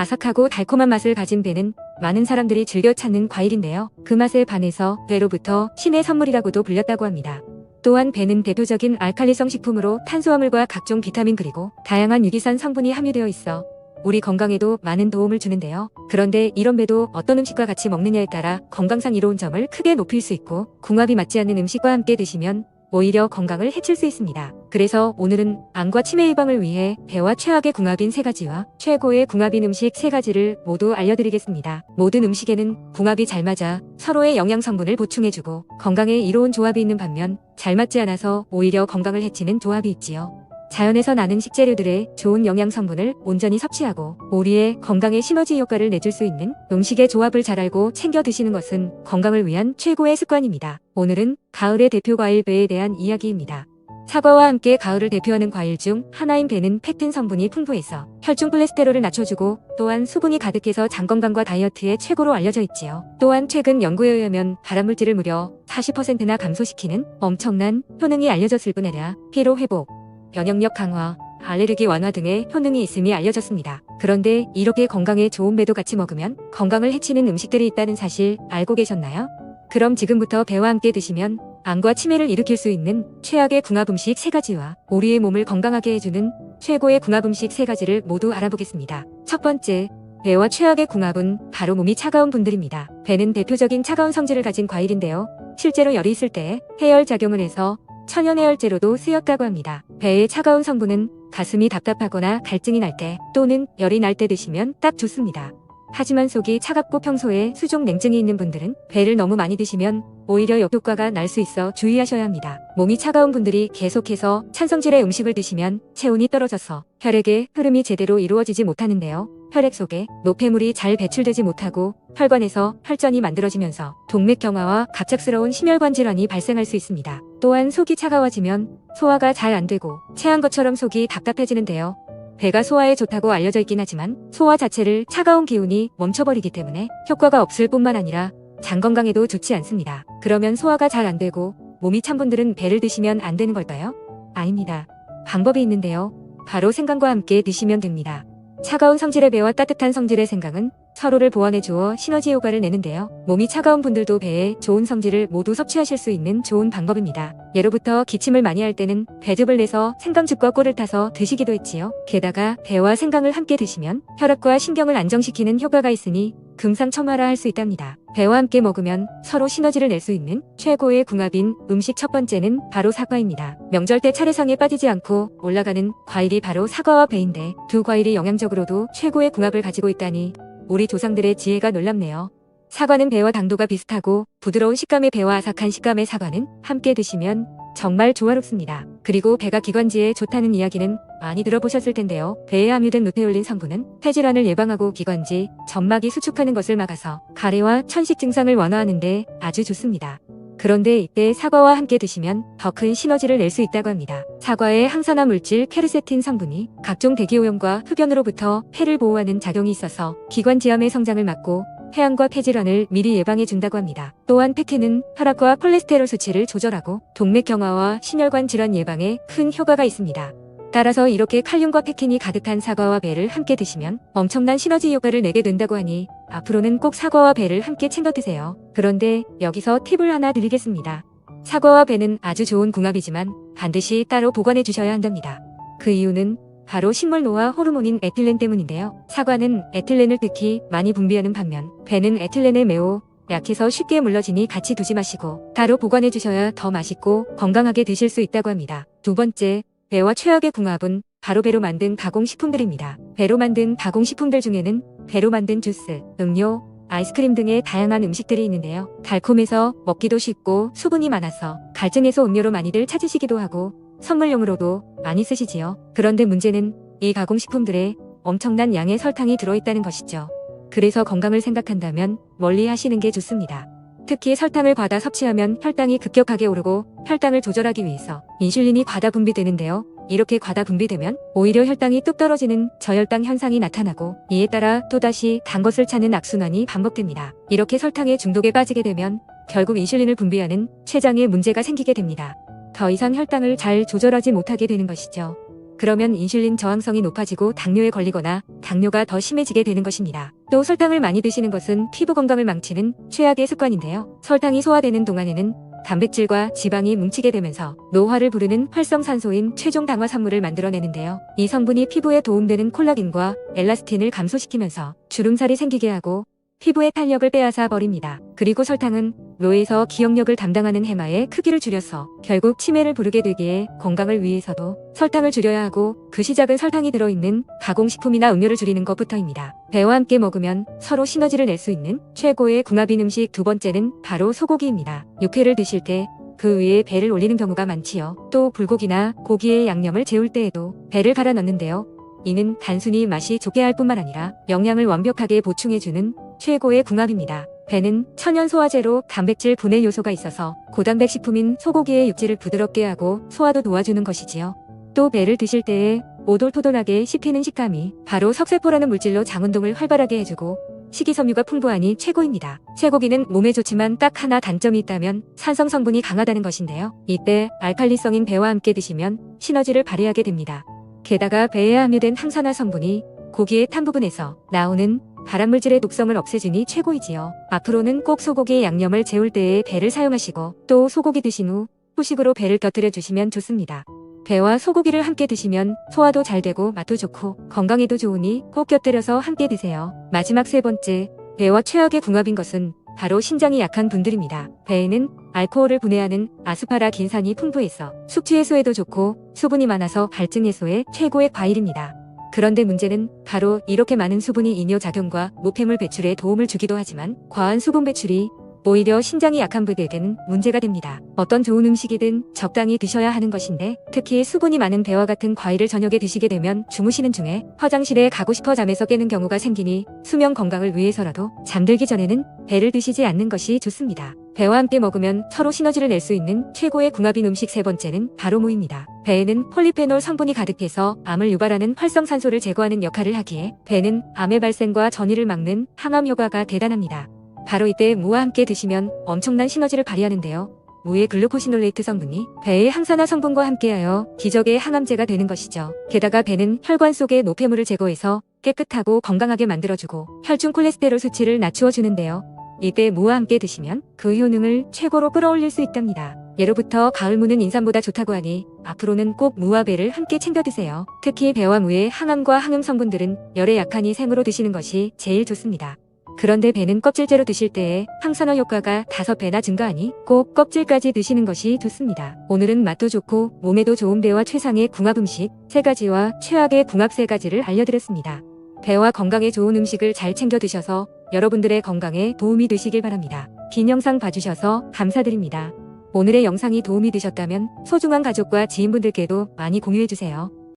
아삭하고 달콤한 맛을 가진 배는 많은 사람들이 즐겨 찾는 과일인데요. 그 맛에 반해서 배로부터 신의 선물이라고도 불렸다고 합니다. 또한 배는 대표적인 알칼리성 식품으로 탄수화물과 각종 비타민 그리고 다양한 유기산 성분이 함유되어 있어 우리 건강에도 많은 도움을 주는데요. 그런데 이런 배도 어떤 음식과 같이 먹느냐에 따라 건강상 이로운 점을 크게 높일 수 있고 궁합이 맞지 않는 음식과 함께 드시면 오히려 건강을 해칠 수 있습니다. 그래서 오늘은 암과 치매 예방을 위해 배와 최악의 궁합인 3가지와 최고의 궁합인 음식 3가지를 모두 알려드리겠습니다. 모든 음식에는 궁합이 잘 맞아 서로의 영양 성분을 보충해주고 건강에 이로운 조합이 있는 반면 잘 맞지 않아서 오히려 건강을 해치는 조합이 있지요. 자연에서 나는 식재료들의 좋은 영양 성분을 온전히 섭취하고 우리의 건강에 시너지 효과를 내줄 수 있는 음식의 조합을 잘 알고 챙겨 드시는 것은 건강을 위한 최고의 습관입니다. 오늘은 가을의 대표 과일 배에 대한 이야기입니다. 사과와 함께 가을을 대표하는 과일 중 하나인 배는 팩틴 성분이 풍부해서 혈중 콜레스테롤을 낮춰주고 또한 수분이 가득해서 장 건강과 다이어트에 최고로 알려져 있지요. 또한 최근 연구에 의하면 발암물질을 무려 40%나 감소시키는 엄청난 효능이 알려졌을 뿐 아니라 피로 회복, 면역력 강화, 알레르기 완화 등의 효능이 있음이 알려졌습니다. 그런데 이렇게 건강에 좋은 배도 같이 먹으면 건강을 해치는 음식들이 있다는 사실 알고 계셨나요? 그럼 지금부터 배와 함께 드시면 암과 치매를 일으킬 수 있는 최악의 궁합 음식 3가지와 우리의 몸을 건강하게 해주는 최고의 궁합 음식 3가지를 모두 알아보겠습니다. 첫 번째, 배와 최악의 궁합은 바로 몸이 차가운 분들입니다. 배는 대표적인 차가운 성질을 가진 과일인데요. 실제로 열이 있을 때 해열 작용을 해서 천연해열제로도 쓰였다고 합니다. 배의 차가운 성분은 가슴이 답답하거나 갈증이 날 때 또는 열이 날 때 드시면 딱 좋습니다. 하지만 속이 차갑고 평소에 수족 냉증이 있는 분들은 배를 너무 많이 드시면 오히려 역효과가 날 수 있어 주의하셔야 합니다. 몸이 차가운 분들이 계속해서 찬성질의 음식을 드시면 체온이 떨어져서 혈액의 흐름이 제대로 이루어지지 못하는데요. 혈액 속에 노폐물이 잘 배출되지 못하고 혈관에서 혈전이 만들어지면서 동맥경화와 갑작스러운 심혈관 질환이 발생할 수 있습니다. 또한 속이 차가워지면 소화가 잘 안 되고 체한 것처럼 속이 답답해지는데요. 배가 소화에 좋다고 알려져 있긴 하지만 소화 자체를 차가운 기운이 멈춰버리기 때문에 효과가 없을 뿐만 아니라 장 건강에도 좋지 않습니다. 그러면 소화가 잘 안 되고 몸이 찬 분들은 배를 드시면 안 되는 걸까요? 아닙니다. 방법이 있는데요. 바로 생강과 함께 드시면 됩니다. 차가운 성질의 배와 따뜻한 성질의 생강은 서로를 보완해 주어 시너지 효과를 내는데요. 몸이 차가운 분들도 배에 좋은 성질을 모두 섭취하실 수 있는 좋은 방법입니다. 예로부터 기침을 많이 할 때는 배즙을 내서 생강즙과 꿀을 타서 드시기도 했지요. 게다가 배와 생강을 함께 드시면 혈압과 신경을 안정시키는 효과가 있으니 금상첨화라 할 수 있답니다. 배와 함께 먹으면 서로 시너지를 낼 수 있는 최고의 궁합인 음식 첫 번째는 바로 사과입니다. 명절 때 차례상에 빠지지 않고 올라가는 과일이 바로 사과와 배인데 두 과일이 영양적으로도 최고의 궁합을 가지고 있다니 우리 조상들의 지혜가 놀랍네요. 사과는 배와 당도가 비슷하고 부드러운 식감의 배와 아삭한 식감의 사과는 함께 드시면 정말 조화롭습니다. 그리고 배가 기관지에 좋다는 이야기는 많이 들어보셨을 텐데요. 배에 함유된 루테올린 성분은 폐질환을 예방하고 기관지, 점막이 수축하는 것을 막아서 가래와 천식 증상을 완화하는 데 아주 좋습니다. 그런데 이때 사과와 함께 드시면 더 큰 시너지를 낼 수 있다고 합니다. 사과의 항산화 물질 케르세틴 성분이 각종 대기오염과 흡연으로부터 폐를 보호하는 작용이 있어서 기관지암의 성장을 막고 폐암과 폐질환을 미리 예방해 준다고 합니다. 또한 팩틴은 혈압과 콜레스테롤 수치를 조절하고 동맥경화와 심혈관 질환 예방에 큰 효과가 있습니다. 따라서 이렇게 칼륨과 팩틴이 가득한 사과와 배를 함께 드시면 엄청난 시너지 효과를 내게 된다고 하니 앞으로는 꼭 사과와 배를 함께 챙겨 드세요. 그런데 여기서 팁을 하나 드리겠습니다. 사과와 배는 아주 좋은 궁합이지만 반드시 따로 보관해 주셔야 한답니다. 그 이유는 바로 식물노화 호르몬인 에틸렌 때문인데요. 사과는 에틸렌을 특히 많이 분비하는 반면 배는 에틸렌에 매우 약해서 쉽게 물러지니 같이 두지 마시고 따로 보관해 주셔야 더 맛있고 건강하게 드실 수 있다고 합니다. 두 번째, 배와 최악의 궁합은 바로 배로 만든 가공식품들입니다. 배로 만든 가공식품들 중에는 배로 만든 주스, 음료, 아이스크림 등의 다양한 음식들이 있는데요. 달콤해서 먹기도 쉽고 수분이 많아서 갈증해서 음료로 많이들 찾으시기도 하고 선물용으로도 많이 쓰시지요. 그런데 문제는 이 가공식품들에 엄청난 양의 설탕이 들어있다는 것이죠. 그래서 건강을 생각한다면 멀리 하시는 게 좋습니다. 특히 설탕을 과다 섭취하면 혈당이 급격하게 오르고 혈당을 조절하기 위해서 인슐린이 과다 분비되는데요. 이렇게 과다 분비되면 오히려 혈당이 뚝 떨어지는 저혈당 현상이 나타나고 이에 따라 또다시 단 것을 찾는 악순환이 반복됩니다. 이렇게 설탕의 중독에 빠지게 되면 결국 인슐린을 분비하는 췌장에 문제가 생기게 됩니다. 더 이상 혈당을 잘 조절하지 못하게 되는 것이죠. 그러면 인슐린 저항성이 높아지고 당뇨에 걸리거나 당뇨가 더 심해지게 되는 것입니다. 또 설탕을 많이 드시는 것은 피부 건강을 망치는 최악의 습관인데요. 설탕이 소화되는 동안에는 단백질과 지방이 뭉치게 되면서 노화를 부르는 활성산소인 최종 당화 산물을 만들어내는데요. 이 성분이 피부에 도움되는 콜라겐과 엘라스틴을 감소시키면서 주름살이 생기게 하고 피부의 탄력을 빼앗아 버립니다. 그리고 설탕은 뇌에서 기억력을 담당하는 해마의 크기를 줄여서 결국 치매를 부르게 되기에 건강을 위해서도 설탕을 줄여야 하고 그 시작은 설탕이 들어있는 가공식품이나 음료를 줄이는 것부터입니다. 배와 함께 먹으면 서로 시너지를 낼 수 있는 최고의 궁합인 음식 두 번째는 바로 소고기입니다. 육회를 드실 때 그 위에 배를 올리는 경우가 많지요. 또 불고기나 고기에 양념을 재울 때에도 배를 갈아 넣는데요. 이는 단순히 맛이 좋게 할 뿐만 아니라 영양을 완벽하게 보충해주는 최고의 궁합입니다. 배는 천연 소화제로 단백질 분해 요소가 있어서 고단백 식품인 소고기의 육질을 부드럽게 하고 소화도 도와주는 것이지요. 또 배를 드실 때에 오돌토돌하게 씹히는 식감이 바로 석쇠포라는 물질로 장운동을 활발하게 해주고 식이섬유가 풍부하니 최고입니다. 쇠고기는 몸에 좋지만 딱 하나 단점이 있다면 산성 성분이 강하다는 것인데요. 이때 알칼리성인 배와 함께 드시면 시너지를 발휘하게 됩니다. 게다가 배에 함유된 항산화 성분이 고기의 탄 부분에서 나오는 발암물질의 독성을 없애주니 최고이지요. 앞으로는 꼭 소고기 양념을 재울 때에 배를 사용하시고 또 소고기 드신 후 후식으로 배를 곁들여 주시면 좋습니다. 배와 소고기를 함께 드시면 소화도 잘 되고 맛도 좋고 건강에도 좋으니 꼭 곁들여서 함께 드세요. 마지막 세 번째, 배와 최악의 궁합인 것은 바로 신장이 약한 분들입니다. 배에는 알코올을 분해하는 아스파라긴산이 풍부해서 숙취 해소에도 좋고 수분이 많아서 갈증 해소에 최고의 과일입니다. 그런데 문제는 바로 이렇게 많은 수분이 이뇨작용과 노폐물 배출에 도움을 주기도 하지만 과한 수분 배출이 오히려 신장이 약한 분들에게는 문제가 됩니다. 어떤 좋은 음식이든 적당히 드셔야 하는 것인데 특히 수분이 많은 배와 같은 과일을 저녁에 드시게 되면 주무시는 중에 화장실에 가고 싶어 잠에서 깨는 경우가 생기니 수면 건강을 위해서라도 잠들기 전에는 배를 드시지 않는 것이 좋습니다. 배와 함께 먹으면 서로 시너지를 낼 수 있는 최고의 궁합인 음식 세 번째는 바로 무입니다. 배에는 폴리페놀 성분이 가득해서 암을 유발하는 활성산소를 제거하는 역할을 하기에 배는 암의 발생과 전이를 막는 항암 효과가 대단합니다. 바로 이때 무와 함께 드시면 엄청난 시너지를 발휘하는데요. 무의 글루코시놀레이트 성분이 배의 항산화 성분과 함께하여 기적의 항암제가 되는 것이죠. 게다가 배는 혈관 속의 노폐물을 제거해서 깨끗하고 건강하게 만들어주고 혈중 콜레스테롤 수치를 낮추어주는데요. 이때 무와 함께 드시면 그 효능을 최고로 끌어올릴 수 있답니다. 예로부터 가을 무는 인삼보다 좋다고 하니 앞으로는 꼭 무와 배를 함께 챙겨 드세요. 특히 배와 무의 항암과 항염 성분들은 열에 약하니 생으로 드시는 것이 제일 좋습니다. 그런데 배는 껍질째로 드실 때에 항산화 효과가 5배나 증가하니 꼭 껍질까지 드시는 것이 좋습니다. 오늘은 맛도 좋고 몸에도 좋은 배와 최상의 궁합 음식 3가지와 최악의 궁합 3가지를 알려드렸습니다. 배와 건강에 좋은 음식을 잘 챙겨 드셔서 여러분들의 건강에 도움이 되시길 바랍니다. 긴 영상 봐주셔서 감사드립니다. 오늘의 영상이 도움이 되셨다면 소중한 가족과 지인분들께도 많이 공유해주세요.